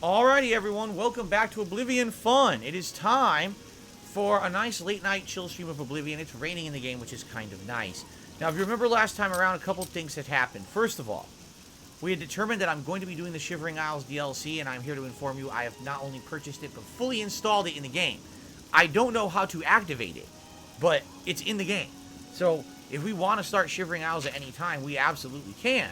Alrighty, everyone, welcome back to Oblivion Fun. It is time for a nice late-night chill stream of Oblivion. It's raining in the game, which is kind of nice. Now, if you remember last time around, a couple things had happened. First of all, we had determined that I'm going to be doing the Shivering Isles DLC, and I'm here to inform you I have not only purchased it, but fully installed it in the game. I don't know how to activate it, but it's in the game. So, if we want to start Shivering Isles at any time, we absolutely can.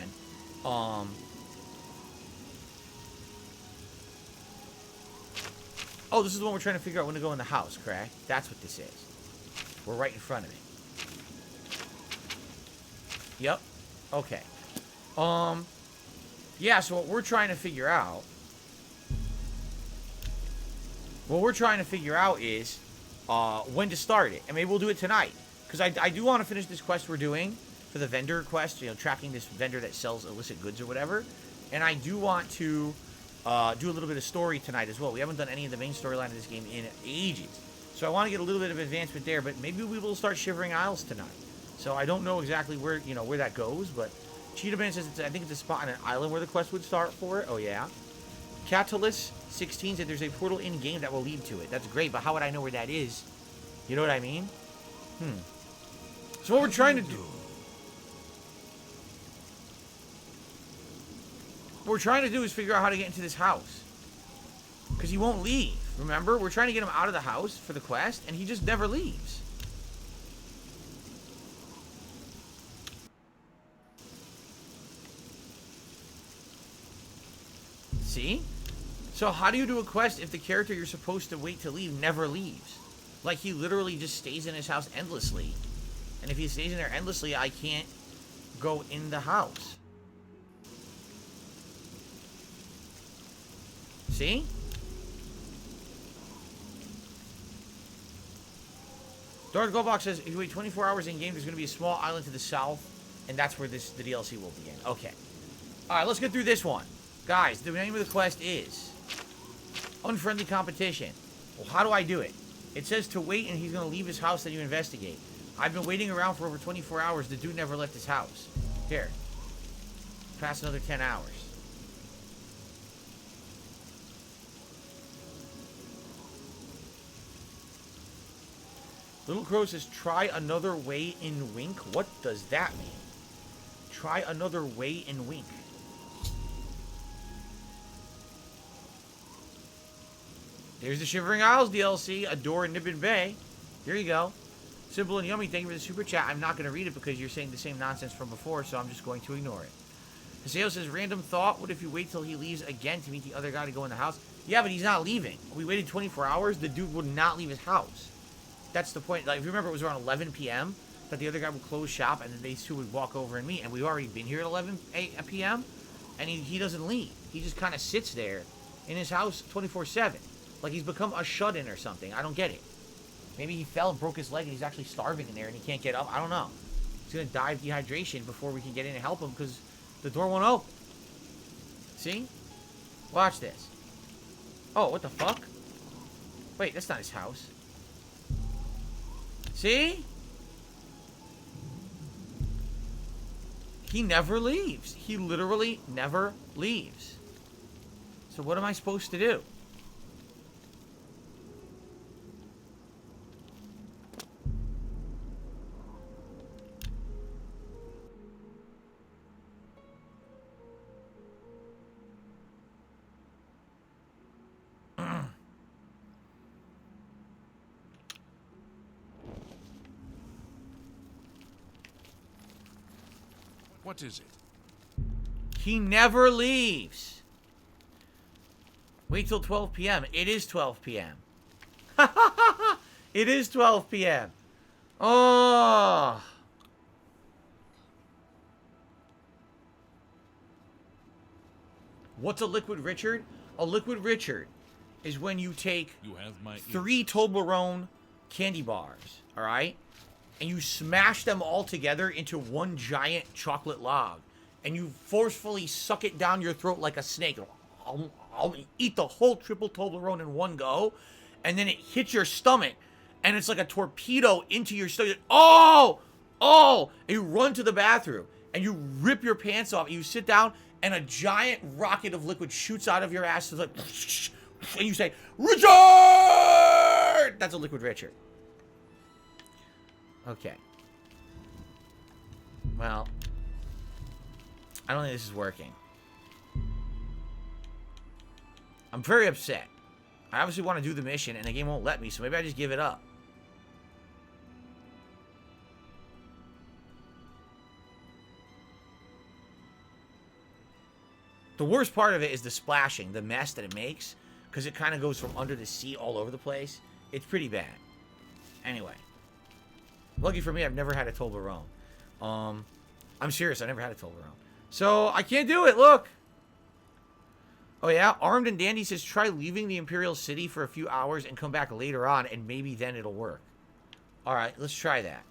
Oh, this is the one we're trying to figure out when to go in the house, correct? That's what this is. We're right in front of it. Yep. Okay. Yeah, so what we're trying to figure out... is when to start it. And maybe we'll do it tonight. Because I do want to finish this quest we're doing for the vendor quest, you know, tracking this vendor that sells illicit goods or whatever. And I do want to... do a little bit of story tonight as well. We haven't done any of the main storyline of this game in ages. So I want to get a little bit of advancement there, but maybe we will start Shivering Isles tonight. So I don't know exactly where, you know, where that goes, but Cheetah Man says I think it's a spot on an island where the quest would start for it. Oh, yeah. Catalyst16 said there's a portal in-game that will lead to it. That's great, but how would I know where that is? You know what I mean? So what we're trying to do... What we're trying to do is figure out how to get into this house. Because he won't leave. Remember? We're trying to get him out of the house for the quest, and he just never leaves. See? So how do you do a quest if the character you're supposed to wait to leave never leaves? Like, he literally just stays in his house endlessly. And if he stays in there endlessly, I can't go in the house. See? Darth Goldbox says, if you wait 24 hours in-game, there's going to be a small island to the south, and that's where the DLC will begin. Okay. Alright, let's get through this one. Guys, the name of the quest is Unfriendly Competition. Well, how do I do it? It says to wait, and he's going to leave his house, then you investigate. I've been waiting around for over 24 hours. The dude never left his house. Here. Past another 10 hours. Little Crow says, try another way in wink. What does that mean? Try another way in wink. There's the Shivering Isles DLC. Adore Nibbin Bay. Here you go. Simple and Yummy, thank you for the super chat. I'm not going to read it because you're saying the same nonsense from before, so I'm just going to ignore it. Haseo says, random thought. What if you wait till he leaves again to meet the other guy to go in the house? Yeah, but he's not leaving. We waited 24 hours. The dude would not leave his house. That's the point. Like, if you remember, it was around 11 p.m. that the other guy would close shop, and then these two would walk over and meet. And we've already been here at 11 p.m., and he doesn't leave. He just kind of sits there in his house 24/7. Like he's become a shut-in or something. I don't get it. Maybe he fell and broke his leg, and he's actually starving in there, and he can't get up. I don't know. He's going to die of dehydration before we can get in and help him, because the door won't open. See? Watch this. Oh, what the fuck? Wait, that's not his house. See? He never leaves. He literally never leaves. So what am I supposed to do? What is it? He never leaves. Wait till 12 p.m. It is 12 p.m. It is 12 p.m. Oh. What's a Liquid Richard? A Liquid Richard is when you take 3 Toblerone candy bars, all right? And you smash them all together into one giant chocolate log. And you forcefully suck it down your throat like a snake. I'll eat the whole triple Toblerone in one go. And then it hits your stomach. And it's like a torpedo into your stomach. Oh! Oh! And you run to the bathroom. And you rip your pants off. And you sit down. and a giant rocket of liquid shoots out of your ass. It's like, and you say, Richard! That's a liquid Richard. Okay. Well, I don't think this is working. I'm very upset. I obviously want to do the mission, and the game won't let me, so maybe I just give it up. The worst part of it is the splashing, the mess that it makes, because it kind of goes from under the sea all over the place. It's pretty bad. Anyway. Lucky for me, I've never had a Toblerone. I'm serious, I never had a Toblerone. So, I can't do it, look! Oh yeah, Armed and Dandy says try leaving the Imperial City for a few hours and come back later on, and maybe then it'll work. Alright, let's try that.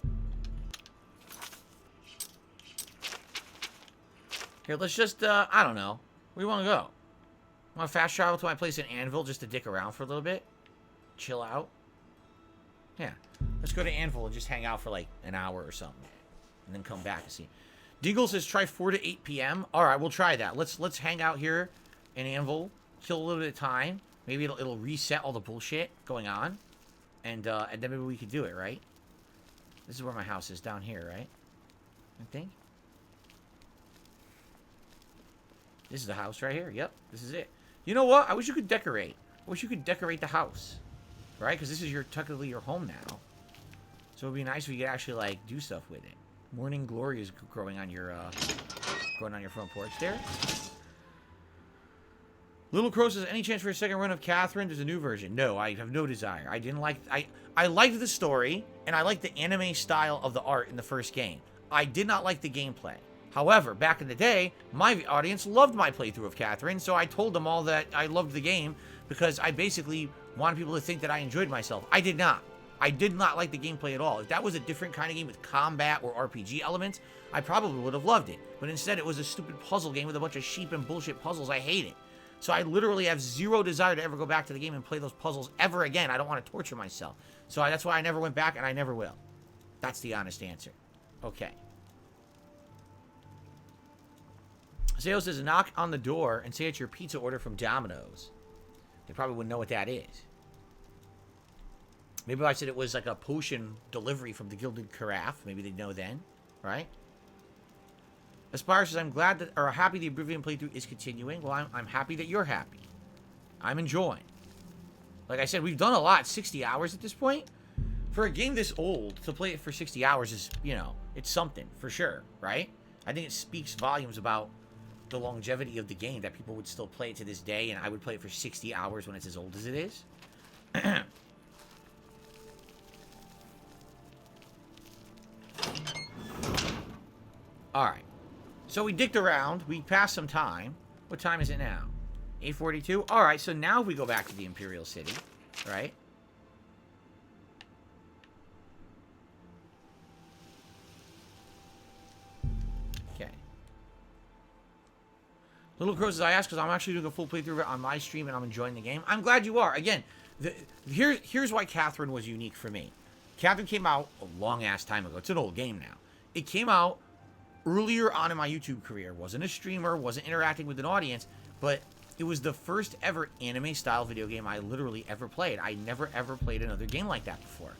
Here, let's just, I don't know. Where do you want to go? Want to fast travel to my place in Anvil just to dick around for a little bit? Chill out? Yeah. Let's go to Anvil and just hang out for like an hour or something. And then come back and see. Deagle says try 4 to 8 p.m. Alright, we'll try that. Let's hang out here in Anvil. Kill a little bit of time. Maybe it'll reset all the bullshit going on. And then maybe we could do it, right? This is where my house is, down here, right? I think. This is the house right here. Yep, this is it. You know what? I wish you could decorate. I wish you could decorate the house. Right? Because this is technically your home now. So it would be nice if you could actually, like, do stuff with it. Morning Glory is growing on your front porch there. Little Crow says, any chance for a second run of Catherine? There's a new version. No, I have no desire. I didn't like... I liked the story, and I liked the anime style of the art in the first game. I did not like the gameplay. However, back in the day, my audience loved my playthrough of Catherine, so I told them all that I loved the game because I basically wanted people to think that I enjoyed myself. I did not. I did not like the gameplay at all. If that was a different kind of game with combat or RPG elements, I probably would have loved it. But instead, it was a stupid puzzle game with a bunch of sheep and bullshit puzzles. I hate it. So I literally have zero desire to ever go back to the game and play those puzzles ever again. I don't want to torture myself. So that's why I never went back, and I never will. That's the honest answer. Okay. Seo says, knock on the door and say it's your pizza order from Domino's. They probably wouldn't know what that is. Maybe if I said it was like a potion delivery from the Gilded Carafe. Maybe they'd know then, right? Aspire says, I'm glad that, or happy the Oblivion playthrough is continuing. Well, I'm happy that you're happy. I'm enjoying. Like I said, we've done a lot. 60 hours at this point. For a game this old, to play it for 60 hours is, you know, it's something, for sure, right? I think it speaks volumes about the longevity of the game, that people would still play it to this day, and I would play it for 60 hours when it's as old as it is. Alright. So we dicked around. We passed some time. What time is it now? 8:42? Alright, so now we go back to the Imperial City. Right? Okay. Little Crow says, I asked because I'm actually doing a full playthrough of it on my stream and I'm enjoying the game. I'm glad you are. Again, here's why Catherine was unique for me. Catherine came out a long-ass time ago. It's an old game now. It came out earlier on in my YouTube career. Wasn't a streamer, wasn't interacting with an audience, but it was the first ever anime-style video game I literally ever played. I never, ever played another game like that before.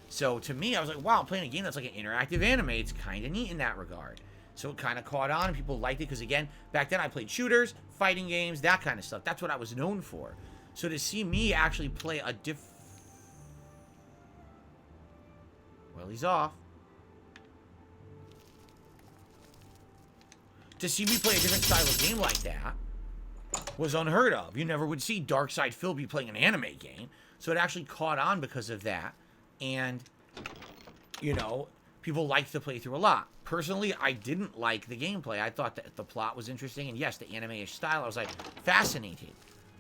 So, to me, I was like, wow, I'm playing a game that's like an interactive anime. It's kind of neat in that regard. So, it kind of caught on, and people liked it, because, again, back then I played shooters, fighting games, that kind of stuff. That's what I was known for. So, to see me actually play a Well, he's off. To see me play a different style of game like that was unheard of. You never would see Darkside Phil be playing an anime game. So it actually caught on because of that. And, you know, people liked the playthrough a lot. Personally, I didn't like the gameplay. I thought that the plot was interesting. And yes, the anime-ish style, I was like fascinated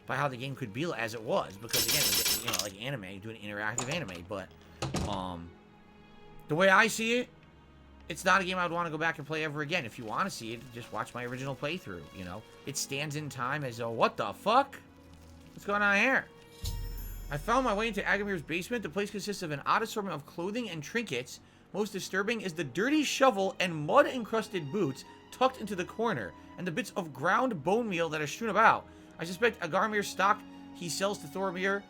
by how the game could be as it was. Because again, it was, you know, like anime, doing interactive anime. But, the way I see it, it's not a game I would want to go back and play ever again. If you want to see it, just watch my original playthrough, you know. It stands in time as a, what the fuck? What's going on here? I found my way into Agamir's basement. The place consists of an odd assortment of clothing and trinkets. Most disturbing is the dirty shovel and mud-encrusted boots tucked into the corner, and the bits of ground bone meal that are strewn about. I suspect Agarmir's stock he sells to Thorinir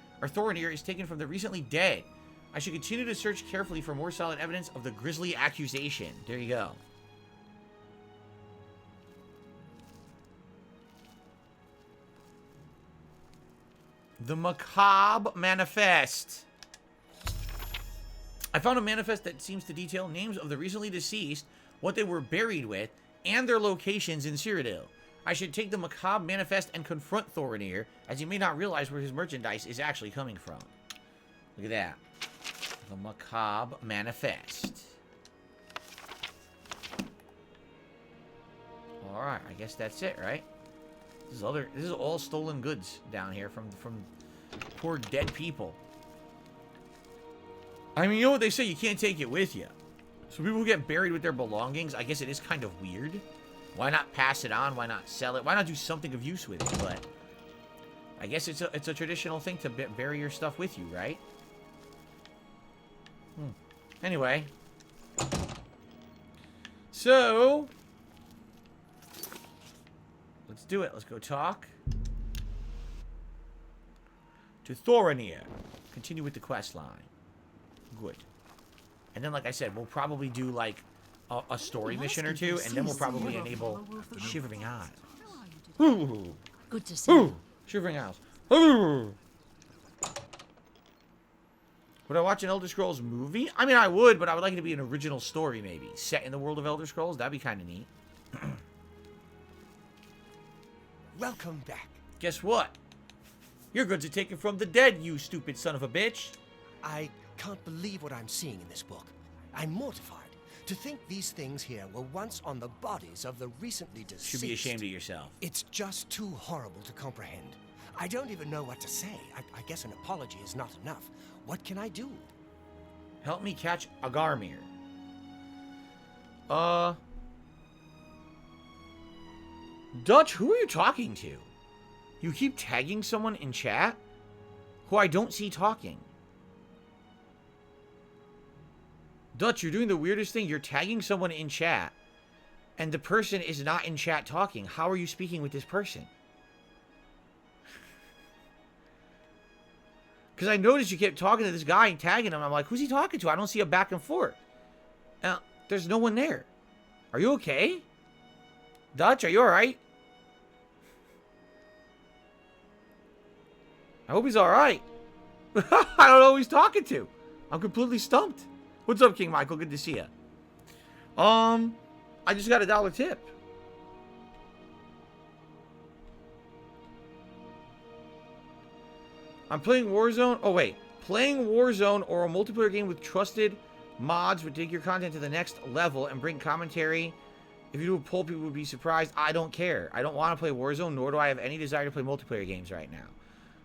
is taken from the recently dead. I should continue to search carefully for more solid evidence of the grisly accusation. There you go. The Macabre Manifest. I found a manifest that seems to detail names of the recently deceased, what they were buried with, and their locations in Cyrodiil. I should take the Macabre Manifest and confront Thorinir, as he may not realize where his merchandise is actually coming from. Look at that. The Macabre Manifest. Alright, I guess that's it, right? This is all stolen goods down here from poor dead people. I mean, you know what they say, you can't take it with you. So people who get buried with their belongings, I guess it is kind of weird. Why not pass it on? Why not sell it? Why not do something of use with it? But I guess it's a traditional thing to bury your stuff with you, right? Anyway. So let's do it. Let's go talk to Thorinir. Continue with the quest line. Good. And then, like I said, we'll probably do, like, a story mission or two, and then we'll probably enable Shivering Eyes. Ooh. Good to see you. Shivering Eyes. Ooh. Would I watch an Elder Scrolls movie? I mean, I would, but I would like it to be an original story, maybe. Set in the world of Elder Scrolls? That'd be kind of neat. Welcome back. Guess what? Your goods are taken from the dead, you stupid son of a bitch. I can't believe what I'm seeing in this book. I'm mortified. To think these things here were once on the bodies of the recently deceased. Should be ashamed of yourself. It's just too horrible to comprehend. I don't even know what to say. I guess an apology is not enough. What can I do? Help me catch Agarmir. Dutch, who are you talking to? You keep tagging someone in chat who I don't see talking. Dutch, you're doing the weirdest thing. You're tagging someone in chat, and the person is not in chat talking. How are you speaking with this person? Because I noticed you kept talking to this guy and tagging him. I'm like, who's he talking to? I don't see a back and forth. There's no one there. Are you okay? Dutch, are you alright? I hope he's alright. I don't know who he's talking to. I'm completely stumped. What's up, King Michael? Good to see you. I just got $1 tip. I'm playing Warzone. Oh, wait. Playing Warzone or a multiplayer game with trusted mods would take your content to the next level and bring commentary. If you do a poll, people would be surprised. I don't care. I don't want to play Warzone, nor do I have any desire to play multiplayer games right now.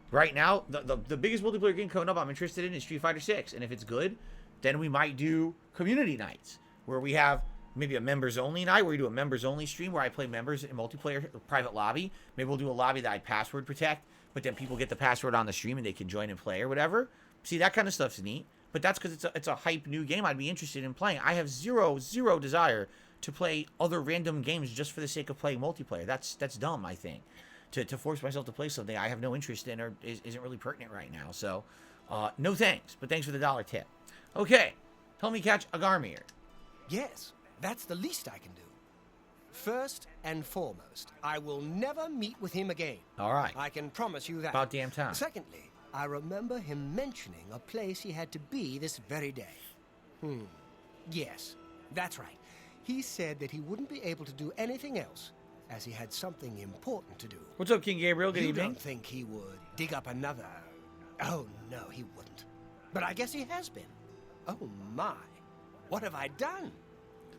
Right now, the biggest multiplayer game coming up I'm interested in is Street Fighter 6. And if it's good, then we might do community nights where we have maybe a members-only night where we do a members-only stream where I play members in multiplayer private lobby. Maybe we'll do a lobby that I password protect, but then people get the password on the stream and they can join and play or whatever. See, that kind of stuff's neat. But that's because it's a hype new game I'd be interested in playing. I have zero desire to play other random games just for the sake of playing multiplayer. That's dumb, I think. To force myself to play something I have no interest in or isn't really pertinent right now. So, no thanks. But thanks for the $1 tip. Okay, help me catch Agarmir. Yes, that's the least I can do. First and foremost, I will never meet with him again. All right. I can promise you that. About damn time. Secondly, I remember him mentioning a place he had to be this very day. Yes, that's right. He said that he wouldn't be able to do anything else, as he had something important to do. What's up, King Gabriel? Good evening. You don't think he would dig up another... Oh, no, he wouldn't. But I guess he has been. Oh, my. What have I done?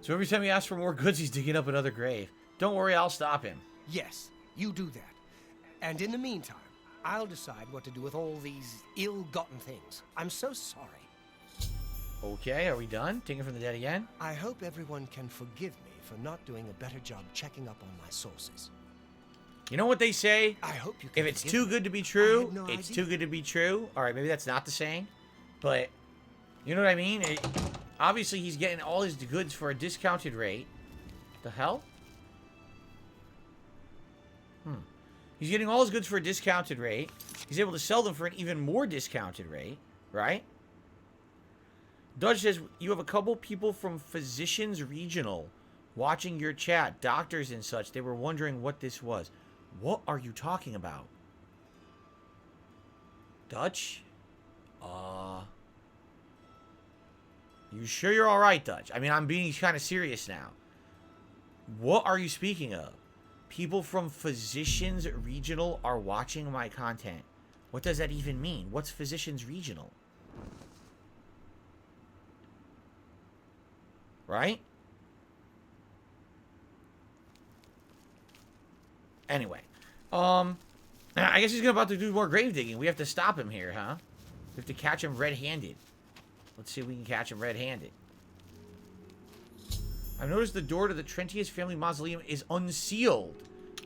So every time he asks for more goods, he's digging up another grave. Don't worry, I'll stop him. Yes, you do that. And in the meantime, I'll decide what to do with all these ill-gotten things. I'm so sorry. Okay, are we done? Taking from the dead again? I hope everyone can forgive me for not doing a better job checking up on my sources. You know what they say? I hope you can If it's forgive too me. good to be true, I had no it's idea. too good to be true. All right, maybe that's not the saying, but you know what I mean? Obviously, he's getting all his goods for a discounted rate. The hell? He's getting all his goods for a discounted rate. He's able to sell them for an even more discounted rate, right? Dutch says, you have a couple people from Physicians Regional watching your chat, doctors and such. They were wondering what this was. What are you talking about? Dutch? You sure you're alright, Dutch? I mean, I'm being kind of serious now. What are you speaking of? People from Physicians Regional are watching my content. What does that even mean? What's Physicians Regional? Right? Anyway. I guess he's about to do more grave digging. We have to stop him here, huh? We have to catch him red-handed. Let's see if we can catch him red-handed. I've noticed the door to the Trentius family mausoleum is unsealed.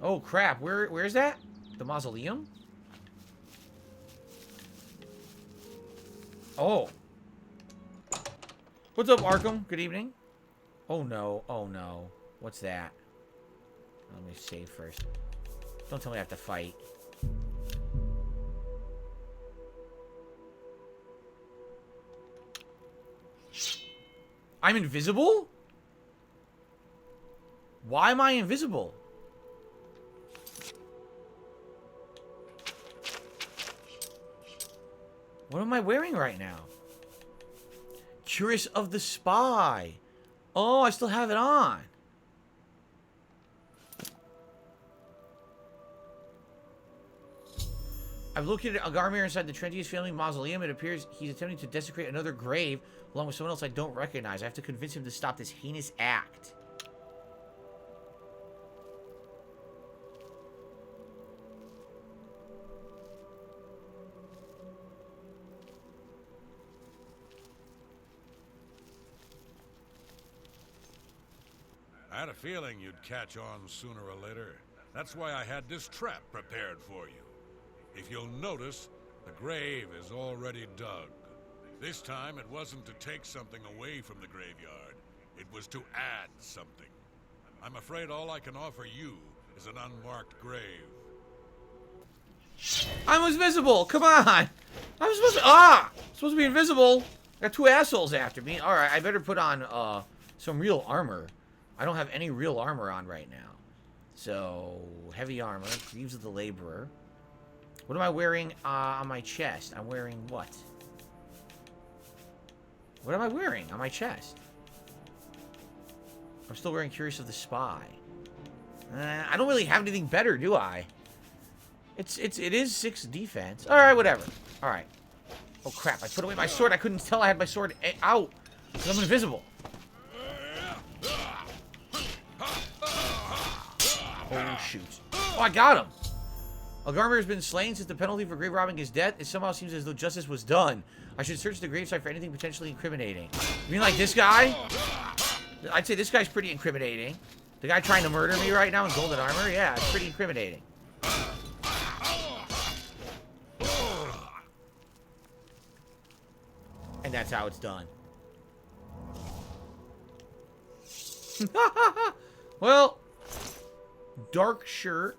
Oh, crap. Where is that? The mausoleum? Oh. What's up, Arkham? Good evening. Oh, no. Oh, no. What's that? Let me save first. Don't tell me I have to fight. I'm invisible? Why am I invisible? What am I wearing right now? Curious of the Spy. Oh, I still have it on. I've located Agarmir inside the Trentius family mausoleum. It appears he's attempting to desecrate another grave along with someone else I don't recognize. I have to convince him to stop this heinous act. I had a feeling you'd catch on sooner or later. That's why I had this trap prepared for you. If you'll notice, the grave is already dug. This time, it wasn't to take something away from the graveyard. It was to add something. I'm afraid all I can offer you is an unmarked grave. I'm invisible! Come on! I'm supposed to be invisible! I got two assholes after me. Alright, I better put on, some real armor. I don't have any real armor on right now. So, heavy armor, Greaves of the Laborer. What am I wearing on my chest? I'm wearing what? What am I wearing on my chest? I'm still wearing Curious of the Spy. I don't really have anything better, do I? It is 6 defense. Alright, whatever. Alright. Oh crap, I put away my sword. I couldn't tell I had my sword out. Because I'm invisible. Oh shoot. Oh, I got him. Agarmir has been slain since the penalty for grave robbing his death. It somehow seems as though justice was done. I should search the gravesite for anything potentially incriminating. You mean like this guy? I'd say this guy's pretty incriminating. The guy trying to murder me right now in golden armor? Yeah, it's pretty incriminating. And that's how it's done. Well, dark shirt.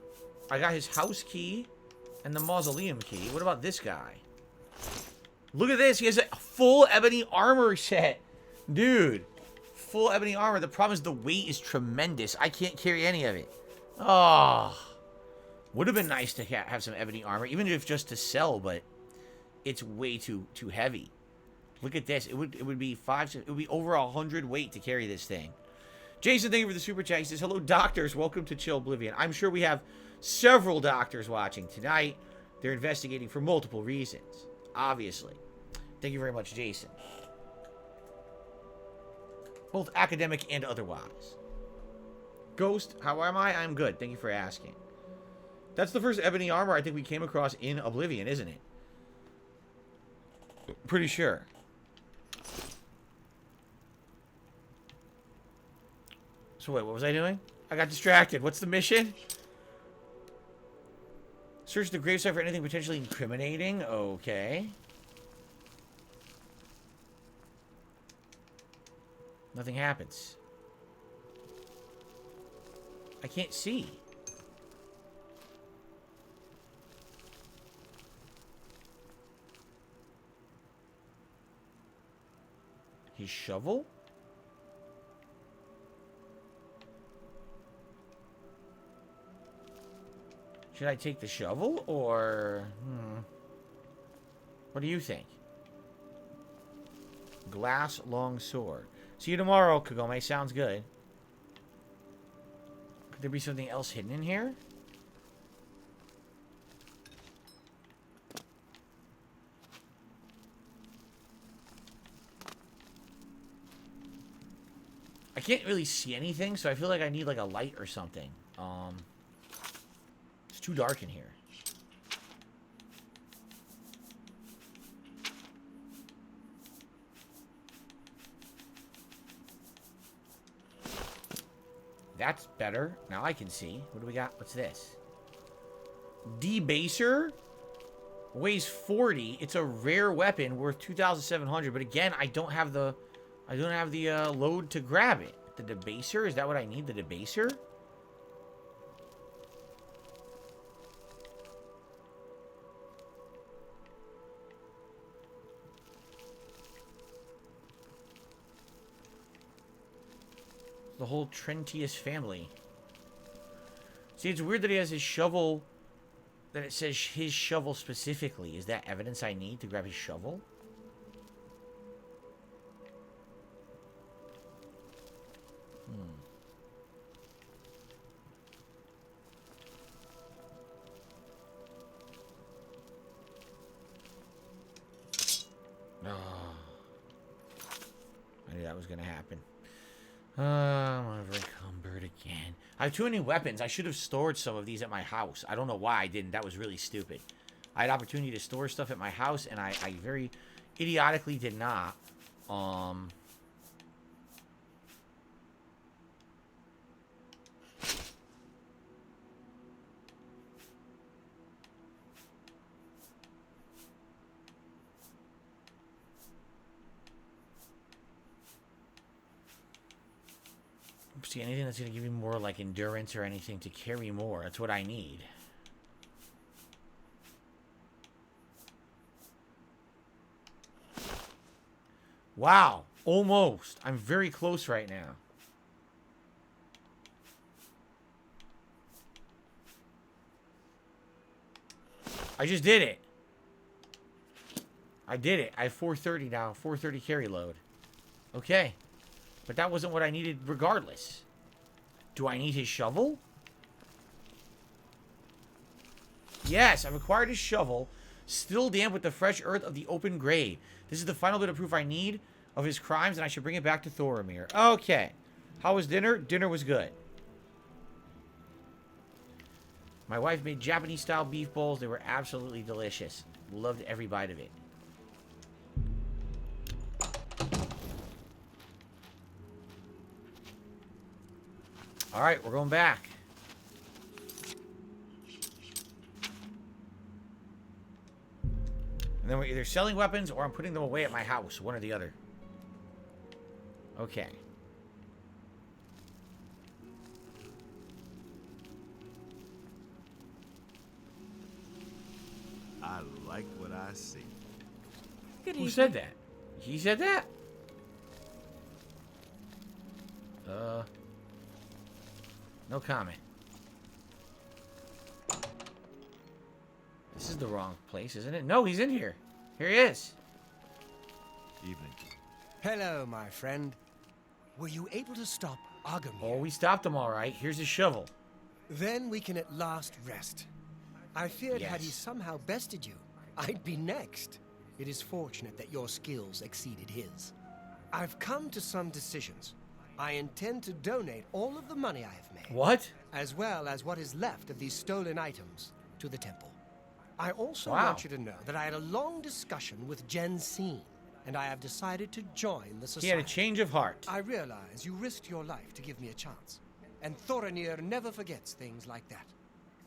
I got his house key and the mausoleum key. What about this guy? Look at this. He has a full ebony armor set. Dude, full ebony armor. The problem is the weight is tremendous. I can't carry any of it. Oh, would have been nice to have some ebony armor, even if just to sell, but it's way too heavy. Look at this. It would be over 100 weight to carry this thing. Jason, thank you for the super chat. He says, hello, doctors. Welcome to Chill Oblivion. I'm sure we have several doctors watching tonight. They're investigating for multiple reasons, obviously. Thank you very much, Jason. Both academic and otherwise. Ghost, how am I? I'm good. Thank you for asking. That's the first ebony armor I think we came across in Oblivion, isn't it? Pretty sure. So wait, what was I doing? I got distracted. What's the mission? Search the gravesite for anything potentially incriminating. Okay. Nothing happens. I can't see. His shovel? Should I take the shovel, or... What do you think? Glass long sword. See you tomorrow, Kagome. Sounds good. Could there be something else hidden in here? I can't really see anything, so I feel like I need like a light or something. It's too dark in here. That's better. Now I can see. What do we got? What's this? Debaser? Weighs 40. It's a rare weapon worth 2,700. But again, I don't have the load to grab it. The debaser? Is that what I need? The debaser? The whole Trentius family. See, it's weird that he has his shovel, that it says his shovel specifically. Is that evidence I need to grab his shovel? Oh. I knew that was going to happen. I'm encumbered again. I have too many weapons. I should have stored some of these at my house. I don't know why I didn't. That was really stupid. I had opportunity to store stuff at my house, and I very idiotically did not. See anything that's going to give me more like endurance or anything to carry more. That's what I need. Wow. Almost. I'm very close right now. I just did it. I did it. I have 430 now. 430 carry load. Okay. But that wasn't what I needed regardless. Do I need his shovel? Yes, I've acquired his shovel. Still damp with the fresh earth of the open grave. This is the final bit of proof I need of his crimes, and I should bring it back to Thoramir. Okay. How was dinner? Dinner was good. My wife made Japanese-style beef bowls. They were absolutely delicious. Loved every bite of it. Alright, we're going back. And then we're either selling weapons or I'm putting them away at my house. One or the other. Okay. I like what I see. Good Who evening. said that? He said that? No comment. This is the wrong place, isn't it? No, he's in here. Here he is. Evening. Hello, my friend. Were you able to stop Agamir? Oh, we stopped him all right. Here's his shovel. Then we can at last rest. I feared had he Yes. somehow bested you, I'd be next. It is fortunate that your skills exceeded his. I've come to some decisions. I intend to donate all of the money I have made. What? As well as what is left of these stolen items to the temple. I also Wow. want you to know that I had a long discussion with Jensine, and I have decided to join the He society. had a change of heart. I realize you risked your life to give me a chance, and Thoranir never forgets things like that.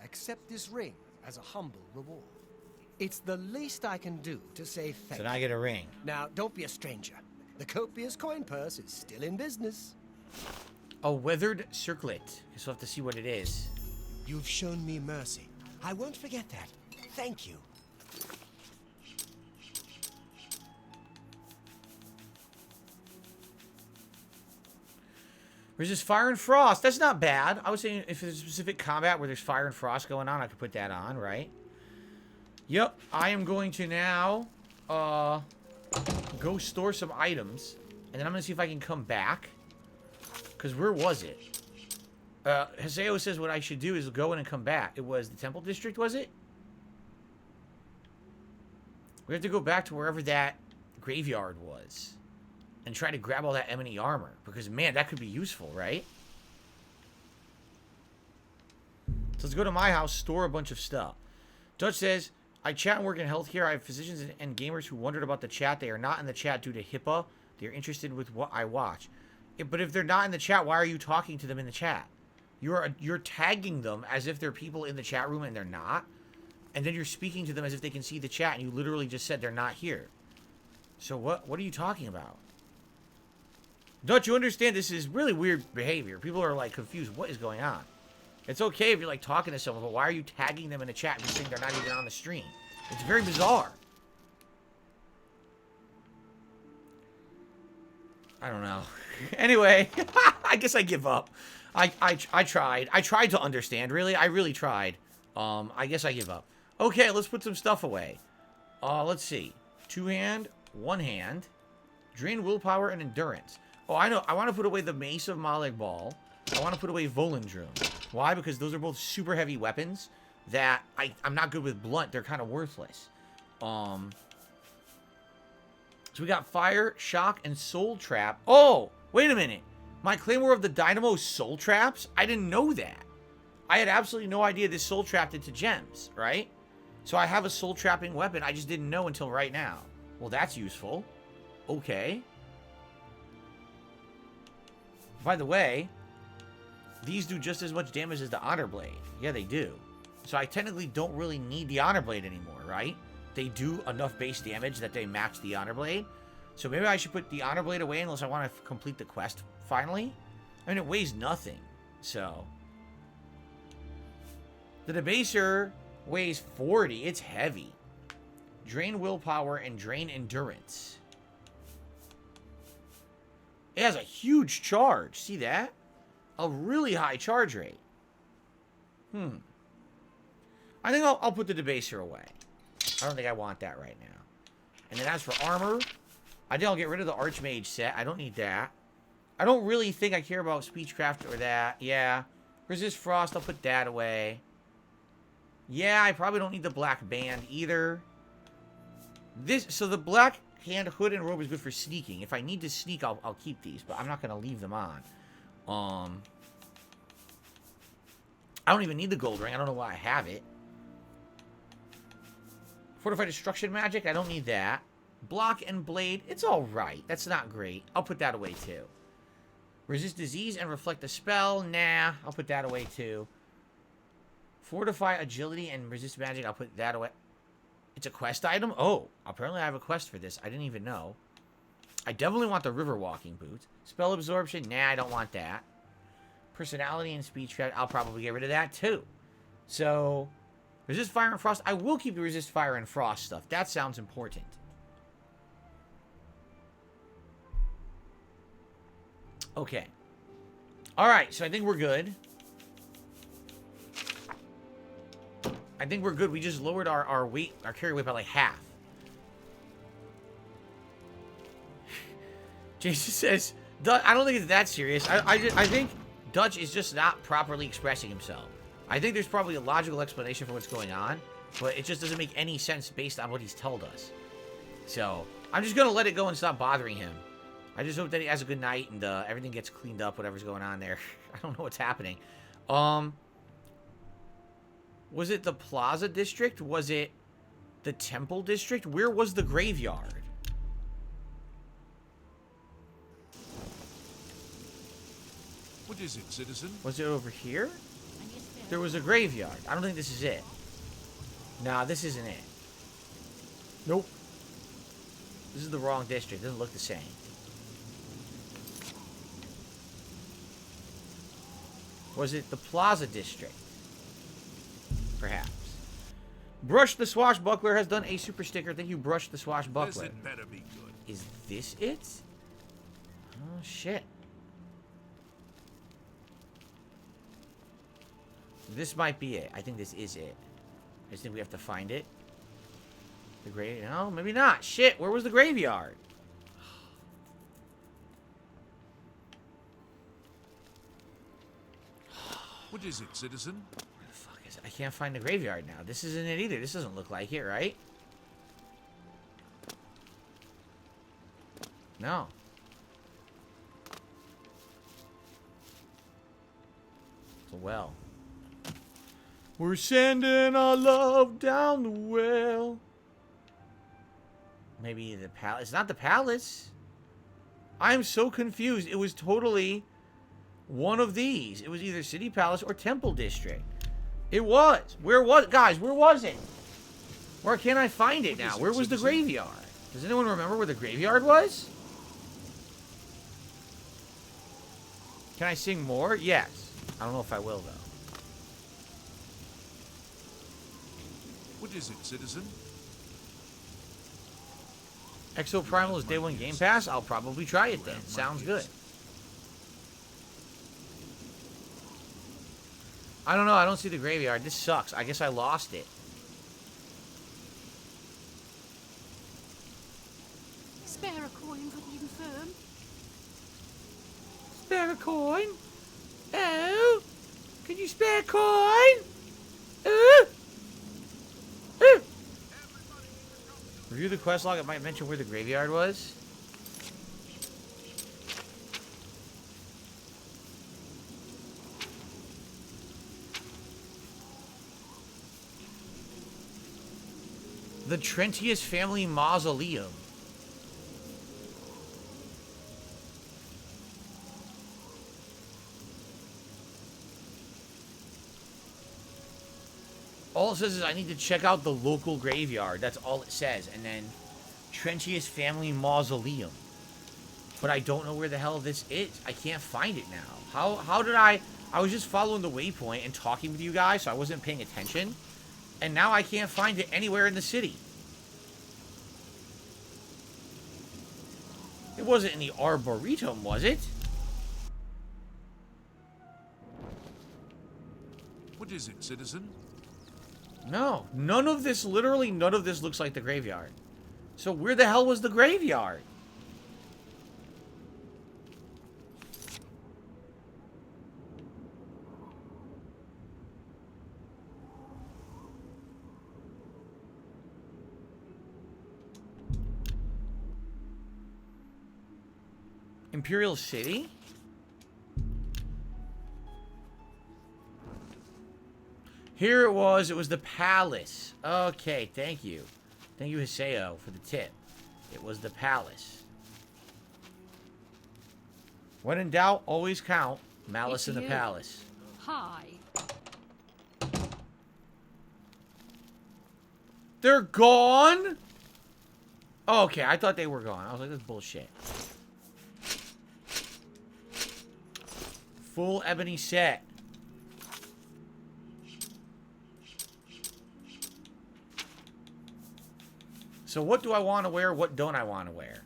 Accept this ring as a humble reward. It's the least I can do to say thank So you. now I get a ring. Now, don't be a stranger. The copious coin purse is still in business. A weathered circlet. Guess we'll have to see what it is. You've shown me mercy. I won't forget that. Thank you. Resist fire and frost. That's not bad. I was saying if there's a specific combat where there's fire and frost going on, I could put that on, right? Yep. I am going to now go store some items. And then I'm going to see if I can come back. Because where was it? Haseo says what I should do is go in and come back. It was the Temple District, was it? We have to go back to wherever that graveyard was. And try to grab all that M&E armor. Because, man, that could be useful, right? So let's go to my house, store a bunch of stuff. Dutch says, I chat and work in healthcare. I have physicians and gamers who wondered about the chat. They are not in the chat due to HIPAA. They are interested with what I watch. But if they're not in the chat, why are you talking to them in the chat? You're tagging them as if they're people in the chat room and they're not. And then you're speaking to them as if they can see the chat and you literally just said they're not here. So what are you talking about? Don't you understand this is really weird behavior? People are like confused. What is going on? It's okay if you're like talking to someone, but why are you tagging them in a chat and saying they're not even on the stream? It's very bizarre. I don't know. Anyway, I guess I give up. I tried. I tried to understand, really. I really tried. I guess I give up. Okay, let's put some stuff away. Let's see. 2-hand, 1-hand. Drain willpower and endurance. Oh, I know. I want to put away the Mace of Malig Ball. I want to put away Volendrum. Why? Because those are both super heavy weapons that I'm not good with blunt. They're kind of worthless. So we got Fire, Shock, and Soul Trap. Oh, wait a minute. My Claymore of the Dynamo Soul Traps? I didn't know that. I had absolutely no idea this Soul Trapped into gems, right? So I have a Soul Trapping weapon. I just didn't know until right now. Well, that's useful. Okay. By the way, these do just as much damage as the Honor Blade. Yeah, they do. So I technically don't really need the Honor Blade anymore, right? They do enough base damage that they match the Honor Blade. So maybe I should put the Honor Blade away unless I want to complete the quest finally. I mean, it weighs nothing. So. The Debaser weighs 40. It's heavy. Drain willpower and drain endurance. It has a huge charge. See that? A really high charge rate. I think I'll put the Debaser away. I don't think I want that right now. And then as for armor, I think I'll get rid of the Archmage set. I don't need that. I don't really think I care about Speechcraft or that. Yeah. Resist Frost, I'll put that away. Yeah, I probably don't need the Black Band either. So the Black Hand, Hood, and Robe is good for sneaking. If I need to sneak, I'll keep these, but I'm not going to leave them on. I don't even need the Gold Ring. I don't know why I have it. Fortified Destruction Magic, I don't need that. Block and Blade, it's alright. That's not great. I'll put that away too. Resist Disease and Reflect the Spell, nah. I'll put that away too. Fortify Agility and Resist Magic, I'll put that away. It's a quest item? Oh, apparently I have a quest for this. I didn't even know. I definitely want the River Walking Boots. Spell Absorption, nah, I don't want that. Personality and Speech, I'll probably get rid of that too. So, Resist Fire and Frost. I will keep the Resist Fire and Frost stuff. That sounds important. Okay. Alright, so I think we're good. I think we're good. We just lowered our weight, our carry weight by like half. Jason says, I don't think it's that serious. I think Dutch is just not properly expressing himself. I think there's probably a logical explanation for what's going on, but it just doesn't make any sense based on what he's told us. So, I'm just going to let it go and stop bothering him. I just hope that he has a good night and everything gets cleaned up, whatever's going on there. I don't know what's happening. Was it the Plaza District? Was it the Temple District? Where was the graveyard? What is it, citizen? Was it over here? There was a graveyard. I don't think this is it. Nah, this isn't it. Nope. This is the wrong district. It doesn't look the same. Was it the Plaza District? Perhaps. Brush the Swashbuckler has done a super sticker. Thank you, Brush the Swashbuckler. This better be good. Is this it? Oh, shit. This might be it. I think this is it. I just think we have to find it. The grave... No, maybe not. Shit, where was the graveyard? What is it, citizen? Where the fuck is it? I can't find the graveyard now. This isn't it either. This doesn't look like it, right? No. It's a well. We're sending our love down the well. Maybe the palace. It's not the palace. I'm so confused. It was totally one of these. It was either City Palace or Temple District. It was. Where was... Guys, where was it? Where can't I find it now? Where was the graveyard? Does anyone remember where the graveyard was? Can I sing more? Yes. I don't know if I will, though. What is it, citizen? Exo Primal is day one Game Pass? I'll probably try it then. Sounds good. I don't know. I don't see the graveyard. This sucks. I guess I lost it. Spare a coin for the infirm. Spare a coin? Oh? Can you spare a coin? Oh? Oh? Review the quest log. It might mention where the graveyard was. The Trentius family mausoleum. All it says is I need to check out the local graveyard. That's all it says. And then Trentius family mausoleum. But I don't know where the hell this is. I can't find it now. How did I was just following the waypoint and talking with you guys, so I wasn't paying attention. And now I can't find it anywhere in the city. It wasn't in the Arboretum, was it? What is it, citizen? No. None of this, literally none of this looks like the graveyard. So where the hell was the graveyard? Imperial City? Here it was the palace. Okay, thank you. Thank you, Hiseo, for the tip. It was the palace. When in doubt, always count malice in the palace. Hi. They're gone? Oh, okay, I thought they were gone. I was like, this is bullshit. Full ebony set. So what do I want to wear? What don't I want to wear?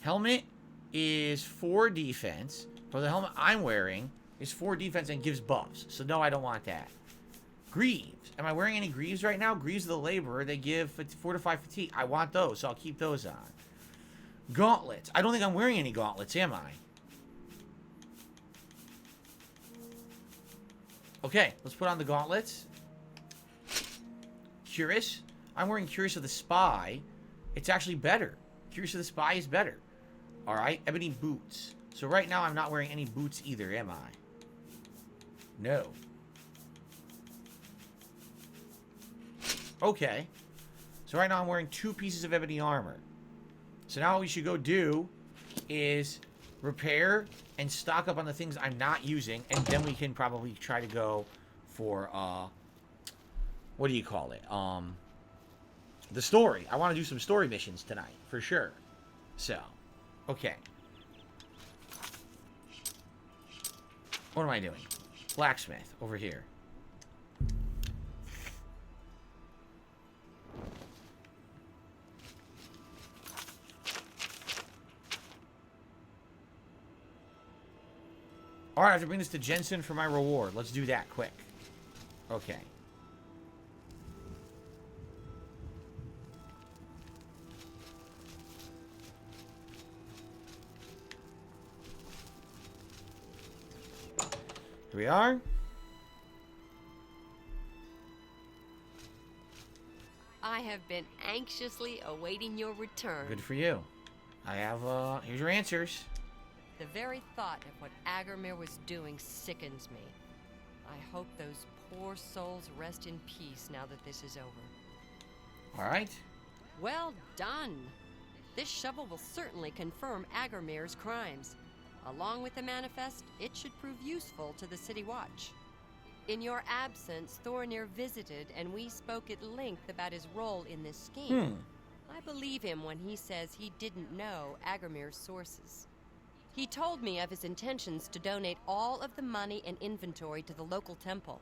Helmet is 4 defense. But the helmet I'm wearing is 4 defense and gives buffs. So no, I don't want that. Greaves. Am I wearing any greaves right now? Greaves of the Laborer. They give 4 to 5 fatigue. I want those, so I'll keep those on. Gauntlets. I don't think I'm wearing any gauntlets, am I? Okay, let's put on the gauntlets. Curious. I'm wearing Curious of the Spy. It's actually better. Curious of the Spy is better. Alright, ebony boots. So right now I'm not wearing any boots either, am I? No. Okay. So right now I'm wearing 2 pieces of ebony armor. So now what we should go do is repair and stock up on the things I'm not using, and then we can probably try to go for, what do you call it? The story. I want to do some story missions tonight, for sure. So, okay. What am I doing? Blacksmith, over here. Alright, I have to bring this to Jensen for my reward. Let's do that quick. Okay. Here we are. I have been anxiously awaiting your return. Good for you. I have, here's your answers. The very thought of what Agarmir was doing sickens me. I hope those poor souls rest in peace now that this is over. All right. Well done. This shovel will certainly confirm Agarmir's crimes. Along with the manifest, it should prove useful to the City Watch. In your absence, Thornir visited and we spoke at length about his role in this scheme. I believe him when he says he didn't know Agarmir's sources. He told me of his intentions to donate all of the money and inventory to the local temple.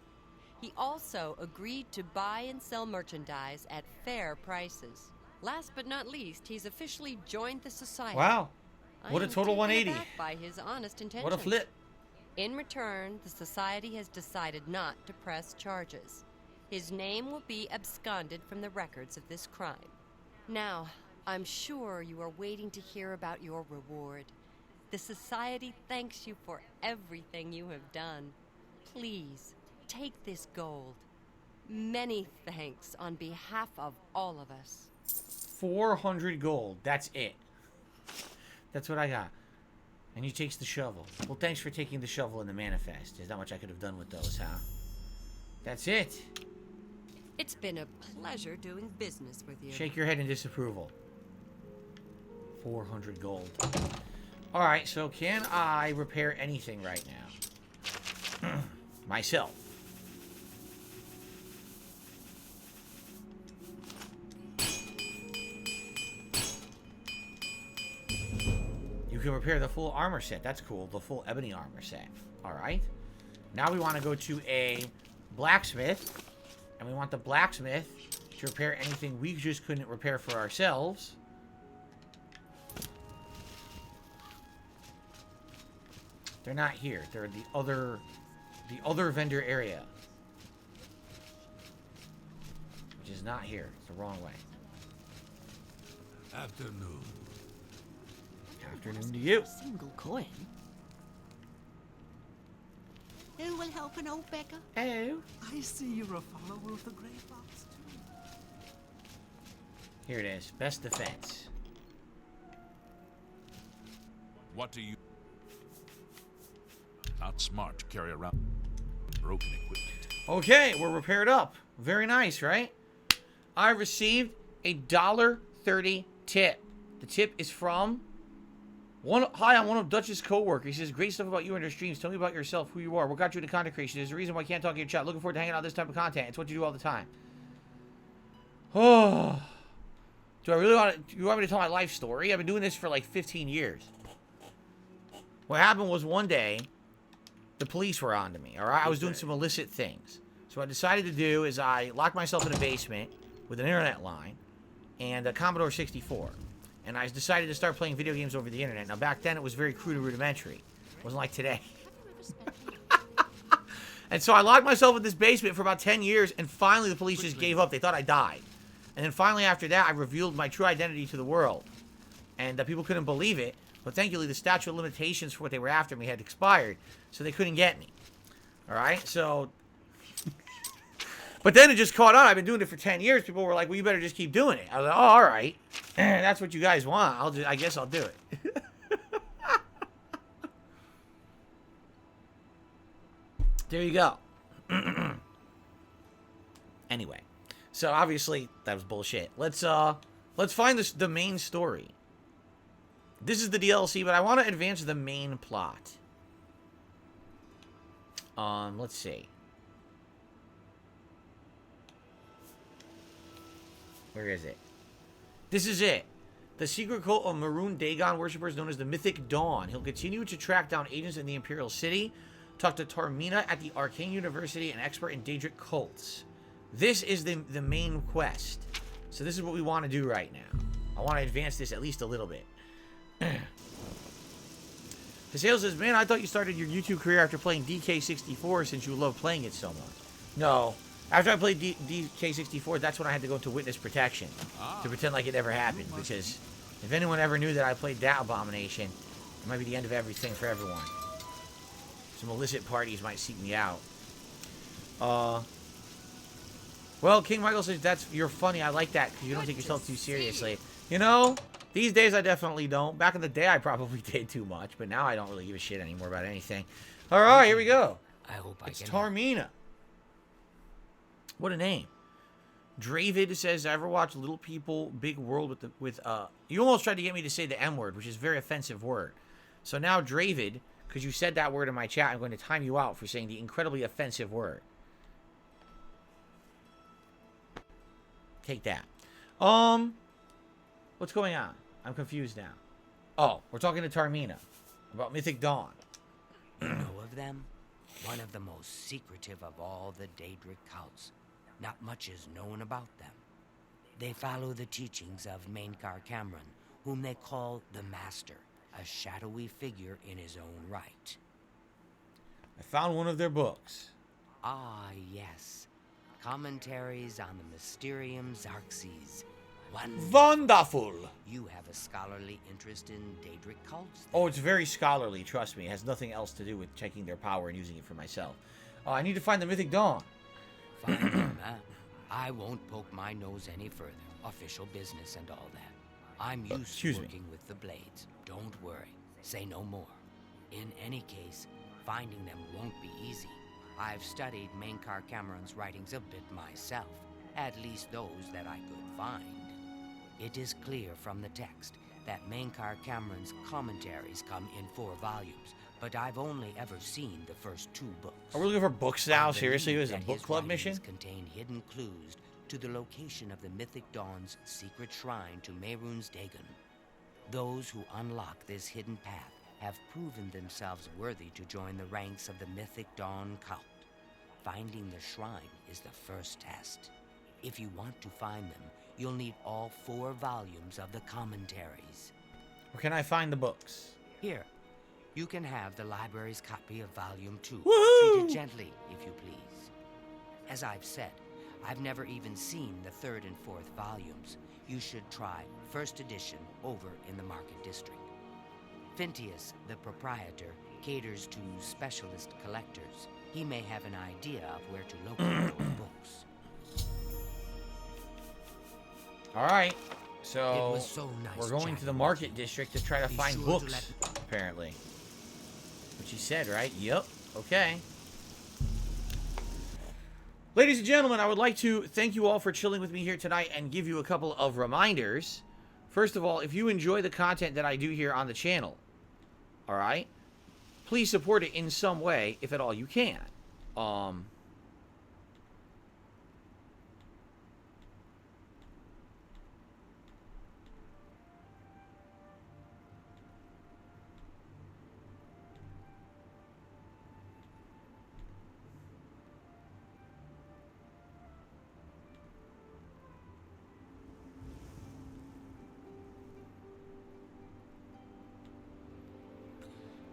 He also agreed to buy and sell merchandise at fair prices. Last but not least, he's officially joined the society. Wow. I What a am total taken 180. aback by his honest intentions. What a flip. In return, the society has decided not to press charges. His name will be absconded from the records of this crime. Now, I'm sure you are waiting to hear about your reward. The society thanks you for everything you have done. Please, take this gold. Many thanks on behalf of all of us. 400 gold. That's it. That's what I got. And he takes the shovel. Well, thanks for taking the shovel and the manifest. There's not much I could have done with those, huh? That's it. It's been a pleasure doing business with you. Shake your head in disapproval. 400 gold. Alright, so can I repair anything right now? Myself. You can repair the full armor set. That's cool. The full ebony armor set. Alright. Now we want to go to a blacksmith. And we want the blacksmith to repair anything we just couldn't repair for ourselves. They're not here. They're in the other vendor area. Which is not here. It's the wrong way. Afternoon. Afternoon to you. Single coin. Who will help an old beggar? Oh. I see you're a follower of the Grey Fox, too. Here it is. Best defense. What do you... Not smart to carry around broken equipment. Okay, we're repaired up. Very nice, right? I received a $1.30 tip. The tip is from Hi, I'm one of Dutch's co-workers. He says, great stuff about you and your streams. Tell me about yourself, who you are. What got you into content creation? There's a reason why I can't talk in your chat. Looking forward to hanging out this type of content. It's what you do all the time. Oh. Do I really want to... You want me to tell my life story? I've been doing this for like 15 years. What happened was one day, the police were on to me, alright? I was doing some illicit things. So what I decided to do is I locked myself in a basement with an internet line and a Commodore 64. And I decided to start playing video games over the internet. Now, back then, it was very crude and rudimentary. It wasn't like today. And so I locked myself in this basement for about 10 years, and finally the police just gave up. They thought I died. And then finally after that, I revealed my true identity to the world. And people couldn't believe it. But thankfully, the statute of limitations for what they were after me had expired, so they couldn't get me. Alright, so... But then it just caught on. I've been doing it for 10 years. People were like, well, you better just keep doing it. I was like, oh, all right. That's what you guys want. I guess I'll do it. There you go. Anyway. So, obviously, that was bullshit. Let's find the main story. This is the DLC, but I want to advance the main plot. Let's see. Where is it? This is it. The secret cult of Maroon Dagon worshippers known as the Mythic Dawn. He'll continue to track down agents in the Imperial City, talk to Tormina at the Arcane University, an expert in Daedric cults. This is the main quest. So this is what we want to do right now. I want to advance this at least a little bit. Haseo says, man, I thought you started your YouTube career after playing DK64 since you love playing it so much. No. After I played DK64, that's when I had to go into witness protection to pretend like it never happened. Because if anyone ever knew that I played that abomination, it might be the end of everything for everyone. Some illicit parties might seek me out. Well, King Michael says, you're funny. I like that because you don't take yourself too seriously. You know, these days I definitely don't. Back in the day, I probably did too much. But now I don't really give a shit anymore about anything. All right, here we go. I hope It's Tarmina. What a name. Dravid says, I ever watched Little People, Big World with you almost tried to get me to say the M word, which is a very offensive word. So now, Dravid, because you said that word in my chat, I'm going to time you out for saying the incredibly offensive word. Take that. What's going on? I'm confused now. Oh, we're talking to Tarmina about Mythic Dawn. You know of them? One of the most secretive of all the Daedric cults. Not much is known about them. They follow the teachings of Mainkar Cameron, whom they call the Master, a shadowy figure in his own right. I found one of their books. Ah, yes. Commentaries on the Mysterium Xarxes. Wonderful! You have a scholarly interest in Daedric cults? Then? Oh, it's very scholarly, trust me. It has nothing else to do with checking their power and using it for myself. I need to find the Mythic Dawn. Find them, huh? I won't poke my nose any further. Official business and all that. I'm used to working with the blades. Don't worry. Say no more. In any case, finding them won't be easy. I've studied Mainkar Cameron's writings a bit myself. At least those that I could find. It is clear from the text that Mainkar Cameron's commentaries come in 4 volumes, but I've only ever seen the first 2 books. Are we looking for books now? Seriously? It was a book club mission? Contain hidden clues to the location of the Mythic Dawn's secret shrine to Mehrunes Dagon. Those who unlock this hidden path have proven themselves worthy to join the ranks of the Mythic Dawn cult. Finding the shrine is the first test. If you want to find them, you'll need all 4 volumes of the commentaries. Where can I find the books? Here, you can have the library's copy of Volume 2. Woohoo! Treat it gently, if you please. As I've said, I've never even seen the 3rd and 4th volumes. You should try first edition over in the Market District. Phintius, the proprietor, caters to specialist collectors. He may have an idea of where to locate those books. Alright, so, It was so nice we're going to the chatting Market with you. District to try to Be find sure to books, apparently. What you said, right? Yep. Okay. Ladies and gentlemen, I would like to thank you all for chilling with me here tonight and give you a couple of reminders. First of all, if you enjoy the content that I do here on the channel, alright, please support it in some way, if at all you can.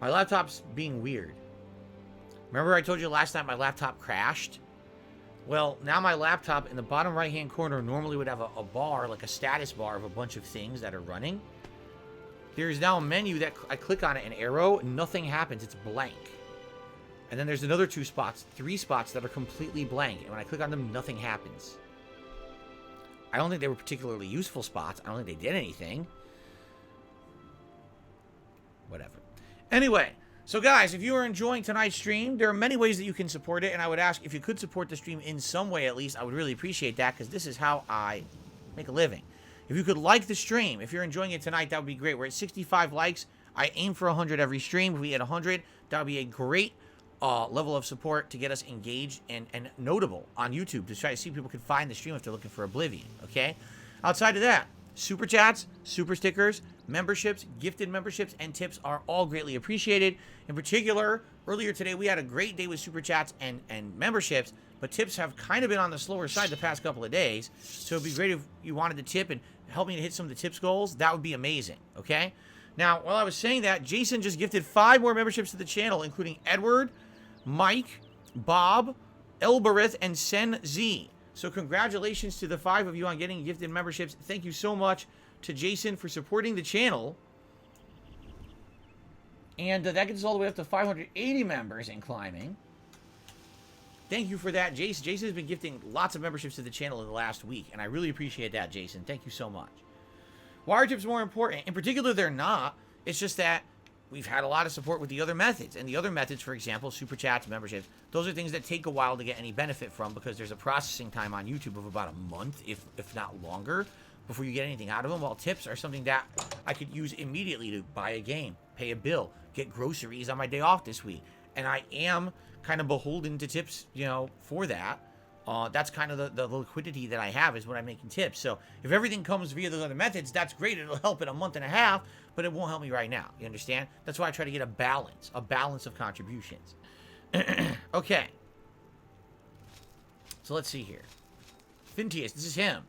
My laptop's being weird. Remember I told you last night my laptop crashed? Well, now my laptop in the bottom right-hand corner normally would have a bar, like a status bar of a bunch of things that are running. There's now a menu that I click on it, an arrow, nothing happens, it's blank. And then there's another 3 spots that are completely blank. And when I click on them, nothing happens. I don't think they were particularly useful spots. I don't think they did anything. Whatever. Anyway, so guys, if you are enjoying tonight's stream, there are many ways that you can support it, and I would ask if you could support the stream in some way at least. I would really appreciate that, because this is how I make a living. If you could like the stream, if you're enjoying it tonight, that would be great. We're at 65 likes. I aim for 100 every stream. If we hit 100, that would be a great level of support to get us engaged and notable on YouTube, to try to see people can find the stream if they're looking for Oblivion, okay? Outside of that, super chats, super stickers, memberships, gifted memberships, and tips are all greatly appreciated. In particular, earlier today, we had a great day with super chats and memberships, but tips have kind of been on the slower side the past couple of days. So it'd be great if you wanted to tip and help me to hit some of the tips goals. That would be amazing, okay? Now, while I was saying that, Jason just gifted 5 more memberships to the channel, including Edward, Mike, Bob, Elbereth, and Sen Z. So congratulations to the 5 of you on getting gifted memberships. Thank you so much to Jason for supporting the channel. And that gets us all the way up to 580 members and climbing. Thank you for that, Jason. Jason has been gifting lots of memberships to the channel in the last week, and I really appreciate that, Jason. Thank you so much. Why are tips more important? In particular, they're not. It's just that we've had a lot of support with the other methods. And the other methods, for example, super chats, memberships, those are things that take a while to get any benefit from because there's a processing time on YouTube of about a month, if not longer, before you get anything out of them. While tips are something that I could use immediately to buy a game, pay a bill, get groceries on my day off this week. And I am kind of beholden to tips, you know, for that. That's kind of the liquidity that I have is when I'm making tips. So if everything comes via those other methods, that's great. It'll help in a month and a half, but it won't help me right now. You understand? That's why I try to get a balance of contributions. Okay. So let's see here. Fintius, this is him.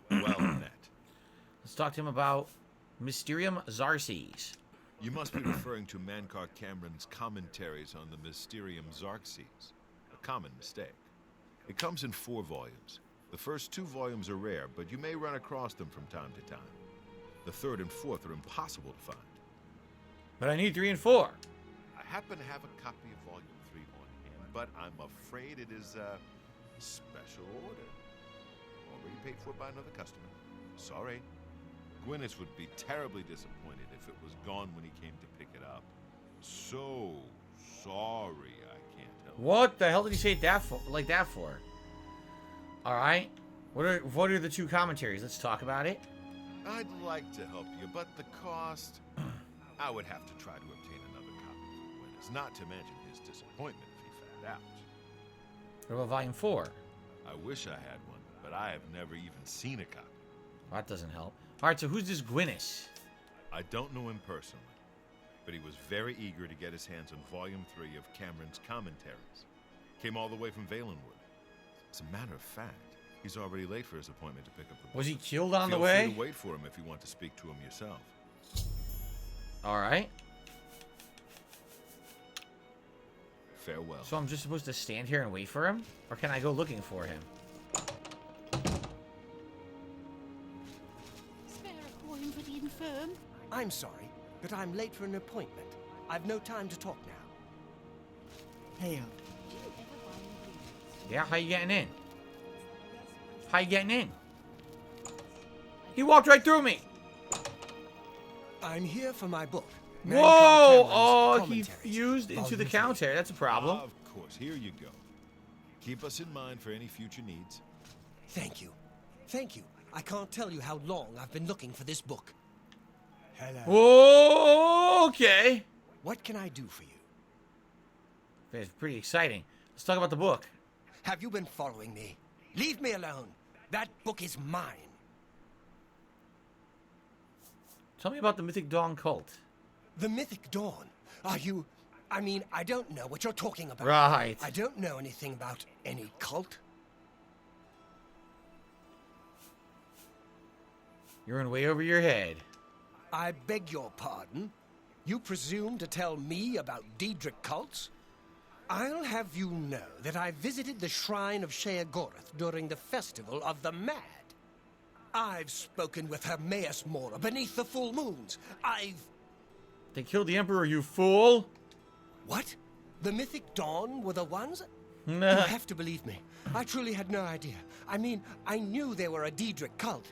Well met. Let's talk to him about Mysterium Xarxes. You must be referring to Mankar Cameron's commentaries on the Mysterium Xarxes. A common mistake. It comes in 4 volumes. The first 2 volumes are rare, but you may run across them from time to time. The 3rd and 4th are impossible to find. But I need 3 and 4. I happen to have a copy of volume 3 on hand, but I'm afraid it is a special order. Already paid for by another customer. Sorry. Gwyneth would be terribly disappointed if it was gone when he came to pick it up. So sorry I can't help. What the hell did he say that for, like that for? All right. What are the 2 commentaries? Let's talk about it. I'd like to help you, but the cost... I would have to try to obtain another copy from Gwyneth, not to mention his disappointment if he found out. What about volume 4? I wish I had one, but I have never even seen a copy. Well, that doesn't help. All right, so who's this Gwyneth? I don't know him personally, but he was very eager to get his hands on volume 3 of Cameron's commentaries. Came all the way from Valenwood. As a matter of fact, he's already late for his appointment to pick up the book. Was he killed on the Feel way? free to wait for him if you want to speak to him yourself. All right. Farewell. So I'm just supposed to stand here and wait for him? Or can I go looking for him? Spare a coin for the infirm? I'm sorry, but I'm late for an appointment. I've no time to talk now. Hail. Yeah, how you getting in? How you getting in? He walked right through me. I'm here for my book. Whoa! Mankar Cameron's Oh, he commentaries, fused into volume the 3. commentary. That's a problem. Of course, here you go. Keep us in mind for any future needs. Thank you. Thank you. I can't tell you how long I've been looking for this book. Hello. Whoa, okay. What can I do for you? It's pretty exciting. Let's talk about the book. Have you been following me? Leave me alone. That book is mine. Tell me about the Mythic Dawn cult. The Mythic Dawn? Are you... I mean, I don't know what you're talking about. Right. I don't know anything about any cult. You're in way over your head. I beg your pardon? You presume to tell me about Daedric cults? I'll have you know that I visited the shrine of Sheogorath during the Festival of the Mad. I've spoken with Hermaeus Mora beneath the full moons. They killed the Emperor, you fool! What? The Mythic Dawn were the ones? You Nah. have to believe me. I truly had no idea. I mean, I knew they were a Daedric cult.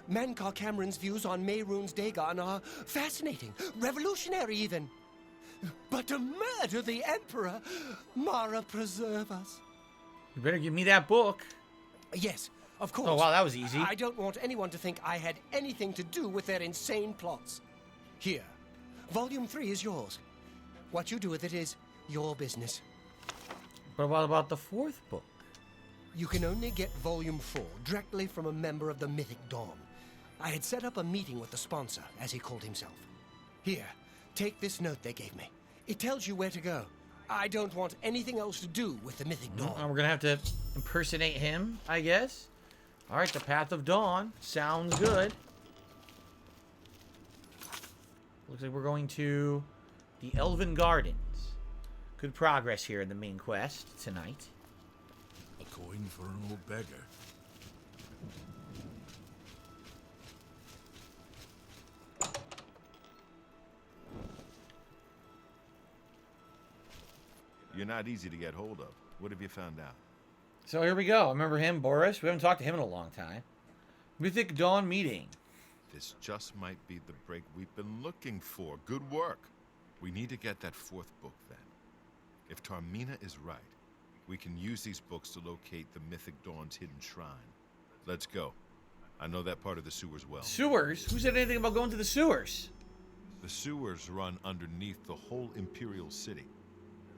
Mankar Cameron's views on Mehrunes Dagon are fascinating, revolutionary even. But to murder the Emperor, Mara preserve us. You better give me that book. Yes, of course. Oh, wow, that was easy. I don't want anyone to think I had anything to do with their insane plots. Here, Volume 3 is yours. What you do with it is your business. But what about the 4th book? You can only get Volume 4 directly from a member of the Mythic Dawn. I had set up a meeting with the sponsor, as he called himself. Here, take this note they gave me. It tells you where to go. I don't want anything else to do with the Mythic Dawn. We're gonna have to impersonate him, I guess. Alright, the Path of Dawn. Sounds good. Looks like we're going to the Elven Gardens. Good progress here in the main quest tonight. Going for an old beggar. You're not easy to get hold of. What have you found out? So here we go. Remember him, Boris? We haven't talked to him in a long time. Mythic Dawn meeting. This just might be the break we've been looking for. Good work. We need to get that fourth book then. If Tarmina is right, we can use these books to locate the Mythic Dawn's hidden shrine. Let's go. I know that part of the sewers well. Sewers? Who said anything about going to the sewers? The sewers run underneath the whole Imperial City.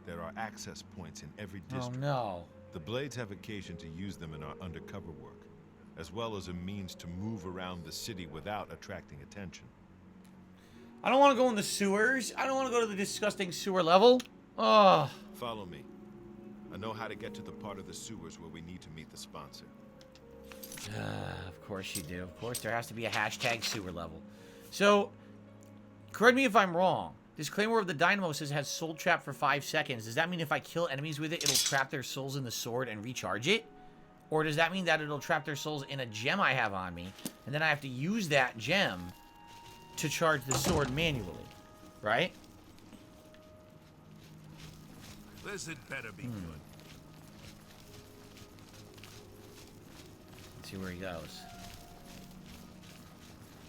There are access points in every district. Oh, no. The Blades have occasion to use them in our undercover work, as well as a means to move around the city without attracting attention. I don't want to go in the sewers. I don't want to go to the disgusting sewer level. Oh. Follow me. I know how to get to the part of the sewers where we need to meet the sponsor. Of course you do. Of course, there has to be a hashtag sewer level. So, correct me if I'm wrong. This Claymore of the Dynamo says it has soul trap for 5 seconds. Does that mean if I kill enemies with it, it'll trap their souls in the sword and recharge it? Or does that mean that it'll trap their souls in a gem I have on me, and then I have to use that gem to charge the sword manually? Right? This had better be good. Let's see where he goes.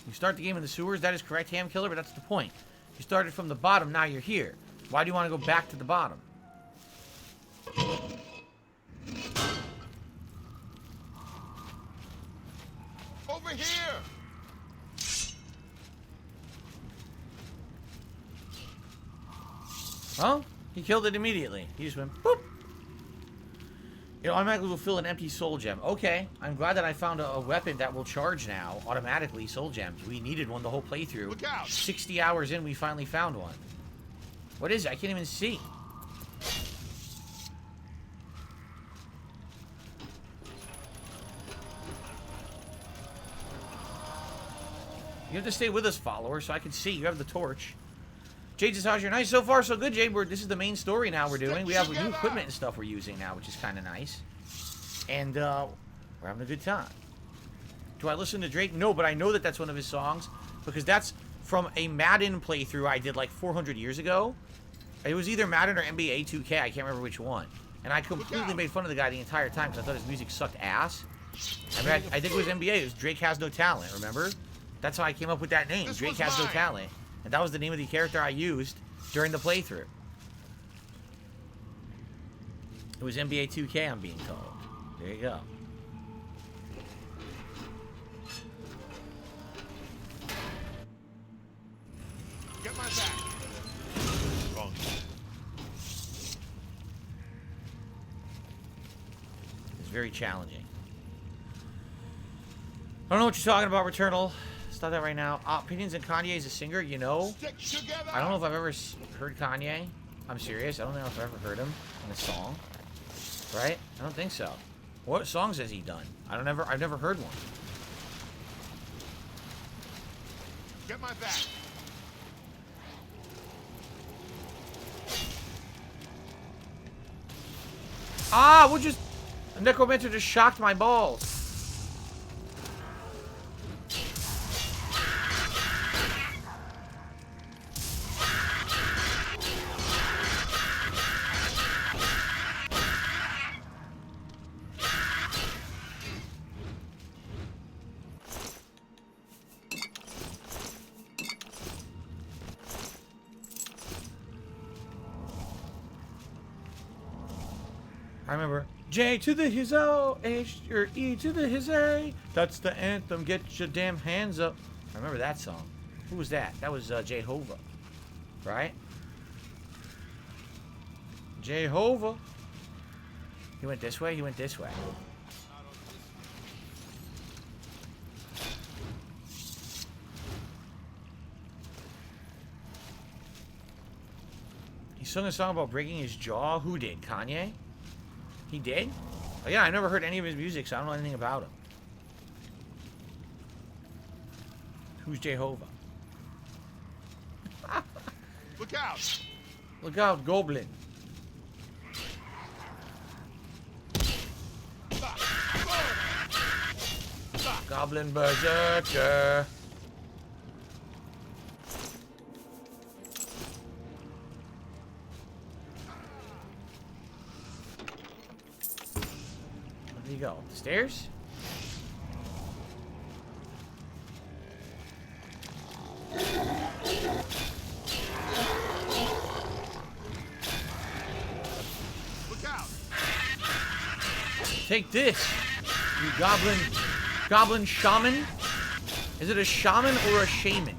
You start the game in the sewers, that is correct, Ham Killer, but that's the point. You started from the bottom, now you're here. Why do you want to go back to the bottom? Over here! Well, he killed it immediately. He just went, boop. It automatically will fill an empty soul gem. Okay, I'm glad that I found a weapon that will charge now, automatically, soul gems. We needed one the whole playthrough. Look out! 60 hours in, we finally found one. What is it? I can't even see. You have to stay with us, follower, so I can see. You have the torch. Jade says, how's your night? So far, so good, Jade. This is the main story now we're doing. We have new equipment and stuff we're using now, which is kind of nice. And we're having a good time. Do I listen to Drake? No, but I know that that's one of his songs because that's from a Madden playthrough I did like 400 years ago. It was either Madden or NBA 2K. I can't remember which one. And I completely made fun of the guy the entire time because I thought his music sucked ass. I mean, I think it was NBA. It was Drake Has No Talent, remember? That's how I came up with that name, Drake Has No Talent. And that was the name of the character I used during the playthrough. It was NBA 2K, I'm being told. There you go. Get my back! Wrong. It's very challenging. I don't know what you're talking about, Returnal. Stop that right now. Opinions on Kanye as a singer, you know? I don't know if I've ever heard Kanye. I'm serious. I don't know if I've ever heard him in a song. Right? I don't think so. What songs has he done? I've never heard one. Get my back! Ah, what just... A necromancer just shocked my balls. I remember J to the his O, H or E to the his A. That's the anthem. Get your damn hands up. I remember that song. Who was that? That was Jehovah, right? Jehovah. He went this way. He went this way. He sung a song about breaking his jaw. Who did? Kanye? He did? Oh, yeah, I never heard any of his music, so I don't know anything about him. Who's Jehovah? Look out! Look out, Goblin. Goblin Berserker. Where did he go? Up the stairs? Look out! Take this, you goblin shaman. Is it a shaman or a shaman?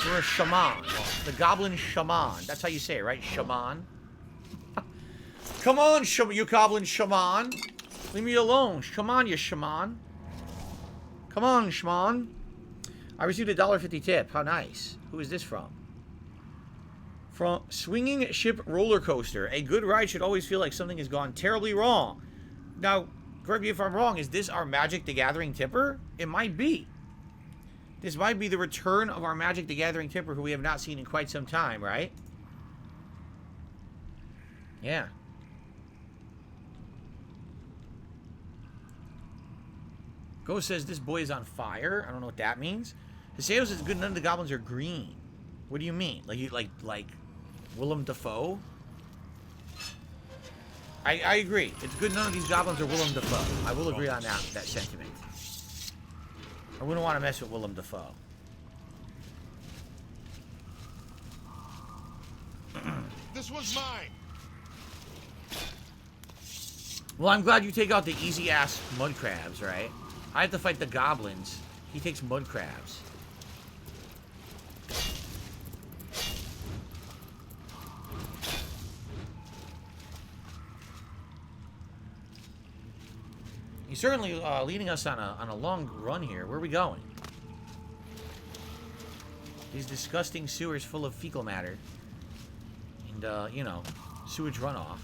Or a shaman? The goblin shaman. That's how you say it, right? Shaman. Come on, you goblin shaman. Leave me alone. Come on, you shaman. Come on, shaman. I received a $1.50 tip. How nice. Who is this from? From Swinging Ship Roller Coaster. A good ride should always feel like something has gone terribly wrong. Now, correct me if I'm wrong. Is this our Magic the Gathering tipper? It might be. This might be the return of our Magic the Gathering tipper who we have not seen in quite some time, right? Yeah. Ghost says this boy is on fire. I don't know what that means. Haseos is good. None of the goblins are green. What do you mean? Like Willem Dafoe? I agree. It's good none of these goblins are Willem Dafoe. I will agree on that sentiment. I wouldn't want to mess with Willem Dafoe. This one's mine. Well, I'm glad you take out the easy-ass mud crabs, right? I have to fight the goblins. He takes mud crabs. He's certainly leading us on a long run here. Where are we going? These disgusting sewers full of fecal matter. And, you know, sewage runoff.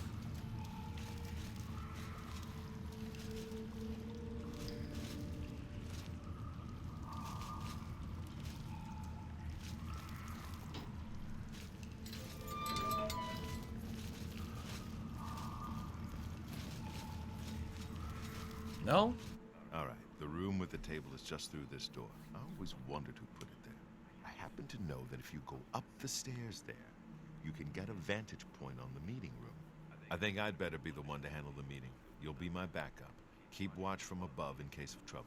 No? All right, the room with the table is just through this door. I always wondered who put it there. I happen to know that if you go up the stairs there, you can get a vantage point on the meeting room. I think I'd better be the one to handle the meeting. You'll be my backup. Keep watch from above in case of trouble.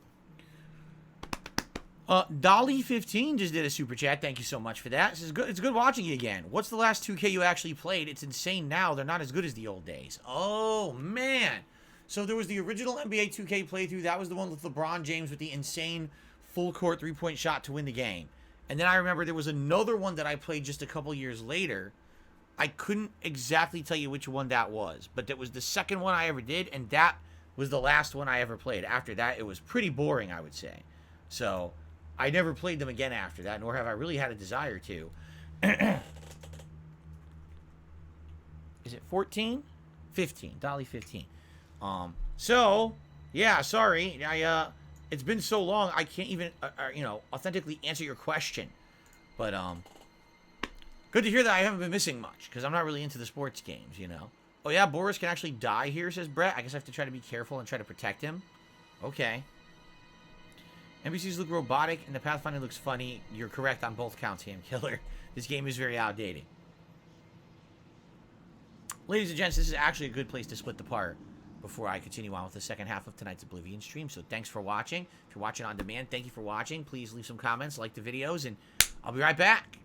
Dolly15 just did a super chat. Thank you so much for that. This is good. It's good watching you again. What's the last 2K you actually played? It's insane now. They're not as good as the old days. Oh, man. So there was the original NBA 2K playthrough. That was the one with LeBron James with the insane full-court three-point shot to win the game. And then I remember there was another one that I played just a couple years later. I couldn't exactly tell you which one that was. But that was the second one I ever did, and that was the last one I ever played. After that, it was pretty boring, I would say. So I never played them again after that, nor have I really had a desire to. Is it 14? 15. Dolly 15. So, yeah, sorry. It's been so long, I can't even, you know, authentically answer your question. But, good to hear that I haven't been missing much, because I'm not really into the sports games, you know. Oh, yeah, Boris can actually die here, says Brett. I guess I have to try to be careful and try to protect him. Okay. NPCs look robotic, and the pathfinding looks funny. You're correct on both counts, Ham Killer. This game is very outdated. Ladies and gents, this is actually a good place to split the part before I continue on with the second half of tonight's Oblivion stream. So thanks for watching. If you're watching on demand, thank you for watching. Please leave some comments, like the videos, and I'll be right back.